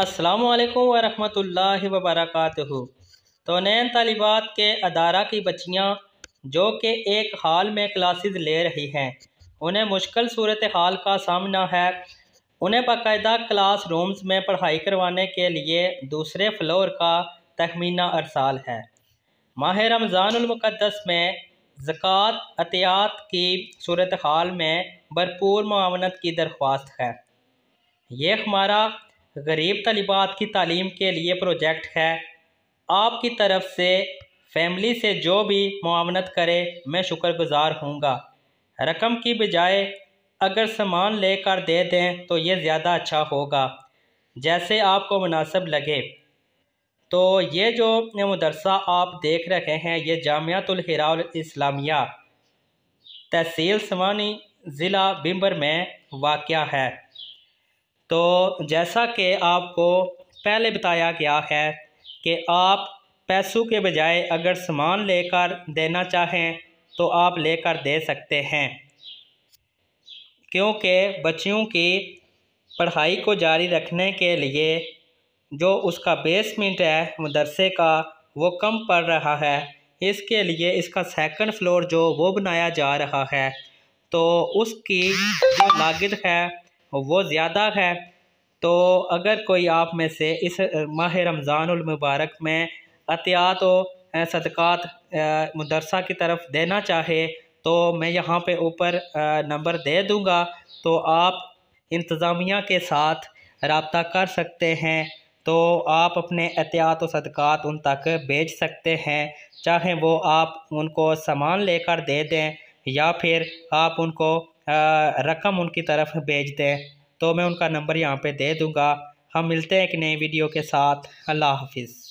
अस्सलामुअलैकुम वरहमतुल्लाहि वबरकातुहू। तो नैन तालिबात के अदारा की बच्चियाँ जो कि एक हाल में क्लासेस ले रही हैं, उन्हें मुश्किल सूरत हाल का सामना है। उन्हें बाकायदा क्लास रूम्स में पढ़ाई करवाने के लिए दूसरे फ्लोर का तखमीना अरसाल है। माह रमज़ानुल मुक़द्दस में ज़कात अतियात की सूरत हाल में भरपूर मुआवनत की दरख्वास्त है। ये हमारा गरीब तलिबात की तालीम के लिए प्रोजेक्ट है। आपकी तरफ से फैमिली से जो भी मुआवनत करे मैं शुक्रगुजार हूँगा। रकम की बजाय अगर सामान लेकर दे दें तो ये ज़्यादा अच्छा होगा, जैसे आपको मुनासिब लगे। तो ये जो मदरसा आप देख रहे हैं ये जामियातुल हिराउल इस्लामिया तहसील सवानी ज़िला बिम्बर में वाक़या है। तो जैसा कि आपको पहले बताया गया है कि आप पैसों के बजाय अगर सामान लेकर देना चाहें तो आप लेकर दे सकते हैं, क्योंकि बच्चियों की पढ़ाई को जारी रखने के लिए जो उसका बेसमेंट है मदरसे का वो कम पड़ रहा है। इसके लिए इसका सेकंड फ्लोर जो वो बनाया जा रहा है, तो उसकी जो लागत है वो ज़्यादा है। तो अगर कोई आप में से इस माह रमज़ानुल मुबारक में अतियात व सदक़ात मदरसा की तरफ देना चाहे तो मैं यहाँ पे ऊपर नंबर दे दूँगा, तो आप इंतज़ामिया के साथ रब्ता कर सकते हैं। तो आप अपने अतियात व सदक़ात उन तक भेज सकते हैं, चाहे वो आप उनको सामान लेकर दे दें या फिर आप उनको रकम उनकी तरफ भेज दें। तो मैं उनका नंबर यहाँ पे दे दूँगा। हम मिलते हैं एक नई वीडियो के साथ। अल्लाह हाफिज़।